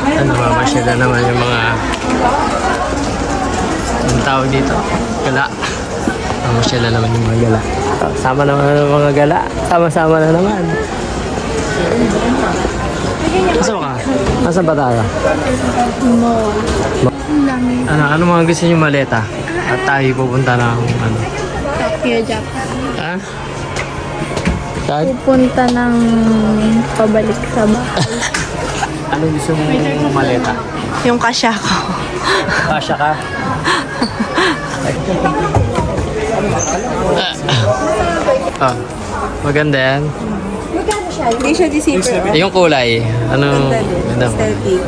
Ano ba, masyada naman yung mga ang tawag dito, gala. Masyada naman yung mga gala. Sama naman ang mga gala. Sama-sama na naman. Nasaan ka? Nasaan ba tayo? Ano mga gusto niyo maleta? At tayo pupunta na ano? Tokyo, Japan. Ha? Saan? Pupunta ng pabalik sa bahay. Ano gusto mong maleta? Yung kasya ko. Kasya ka? Ah, maganda yan. Hindi siya deceiver. Yung kulay. Ano? Ganda mo. Aesthetic.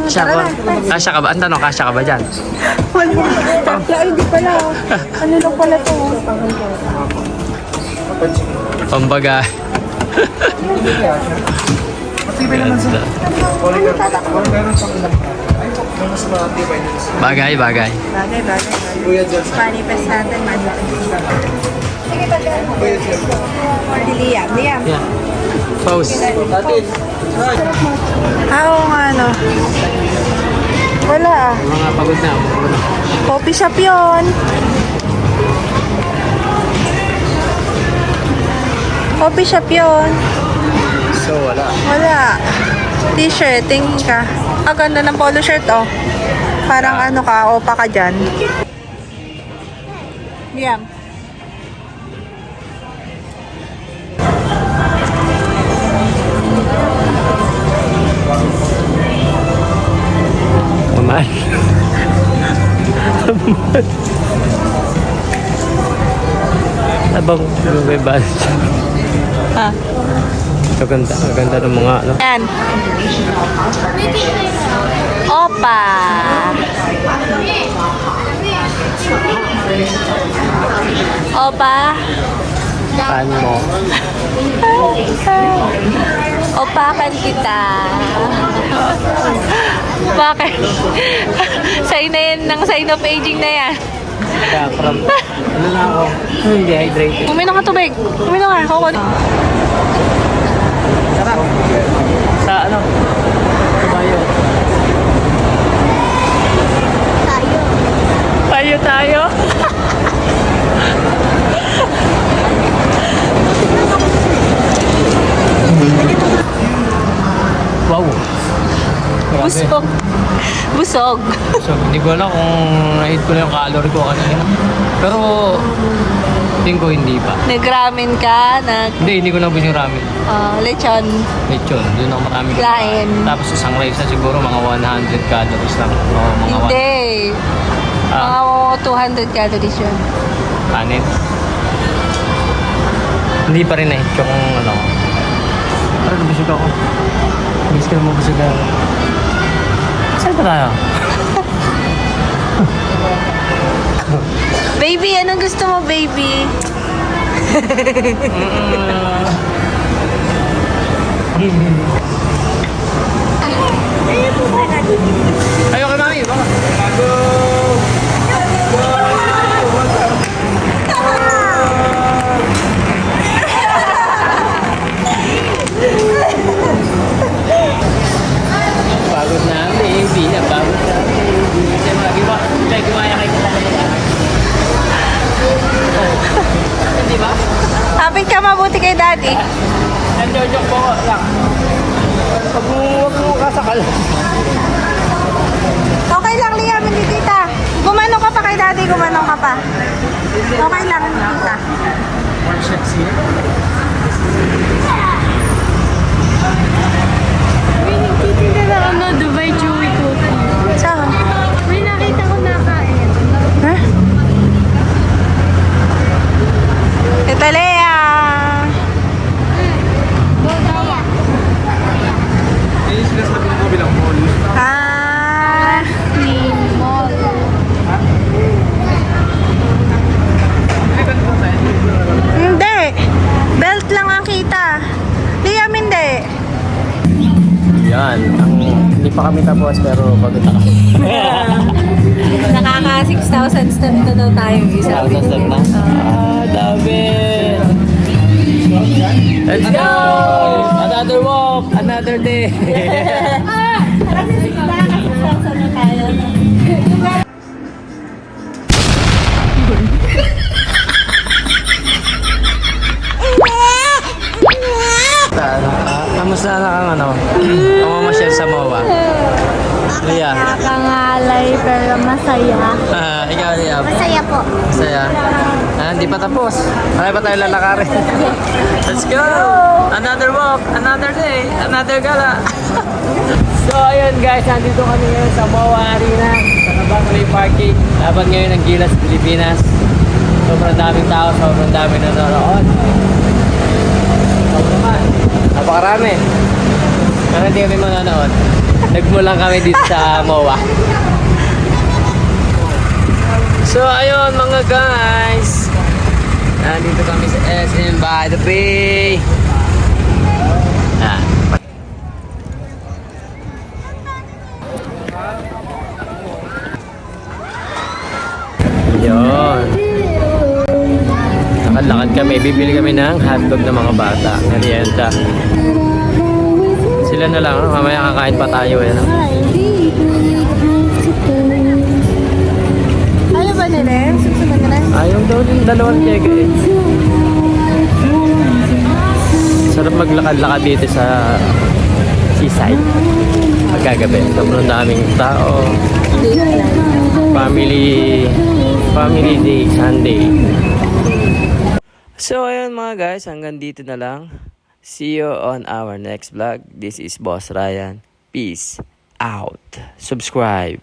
Kasya ka ba? Kasya ka ba? Ang tanong, kasya ka ba dyan? Ay, hindi pala. Ano lang pala to? Pambaga. Ganda. Bagay, bagay. Bagay. Manifest natin, Sige, Liam. Yeah. Pause. Oo nga, no. Wala ah. Mga pagod na. Coffee shop yun. Coffee shop yun. So, wala. Wala. T-shirt, tingin ka. Ang ganda ng polo shirt, oh. Parang ano ka, opa ka dyan. Liam. Mamahal. Abang may balance. Ha? Maganda ng mga ano. Yan. Opa. Opa. Paan mo? Opakan kita. Bakit? Sign na yan ng sign of aging na yan. Kaya from, ano na ako? Dehydrated. Uminom ka tubig. Uminom ka. Ako. Sarap. Sa ano? Kabayo. Tayo. Wow. Grabe. Busog. So, hindi ko alam kung na-hit ko na yung calorie ko kanina. Pero, tingin ko hindi pa. Nag-ramen ka, Hindi ko nabus yung ramen. lechon. Lechon, doon ako marami. Kain. Tapos isang rice na siguro mga 100 calories lang. O mga Hindi. Mga 200 calories yun. kanin. Hindi pa rin na-hit yung ano. Parang nabusog ako. Miss ko na mabusog ako. Saan ba tayo? Baby, anong gusto mo, baby? Ayaw kay mami, baka. Pagod na ang baby, pagod na ang baby. Kasi mga gumaya kay kita na nila. Hindi ba? Hapit ka mabuti kay daddy. Nag-joke po lang. Huwag mo kasakal. Okay lang, Liam, hindi tita. Gumano ka pa kay daddy, gumano ka pa. Okay lang, hindi tita. More chefs here. May nagtitinda na ano, Dubai Chewy Cookie. Saan? May nakita ko nakain. Ha? Tita Lea! Hindi sila sabi mo bilang mall. Ah! Clean mall. Hindi! Belt lang ang kita. Liam, hindi. Yan. Hindi pa kami tapos pero pagod na kami. Nakaka 6,000 step na daw tayo. Isa. na? Dami! Let's go! Another walk! Another day! pumasyal sa MOA? Lia. Nakakangalay pero masaya. Ikaw, Lia. Masaya po. Masaya. Hindi pa tapos. Marami pa tayo lalakarin. Let's go! Another walk, another day, another gala. So, ayun guys, nandito kami ngayon sa MOA Arena, sa Nabangli Parking. Laban ngayon ng Gilas, Pilipinas. Sobrang daming tao, sobrang daming nanonood. Sobrang naman. Napakarami. Pero hindi kami manonood. Nagmulang kami dito sa MOA. So, ayun mga guys. Nandito kami sa SM by the Bay. Yun. Nakalakad kami. Bibili kami ng hotdog ng mga bata. Merienda. Sila na lang. Mamaya kakain pa tayo. Eh, no? Ano ba nila? Susunod na. Ayaw daw yung dalawang kega eh. Sarap maglakad-lakad dito sa seaside. Magkagabi. Sobrang daming tao. Family day, Sunday. So ayun mga guys, hanggang dito na lang. See you on our next vlog. This is Boss Ryan. Peace out. Subscribe.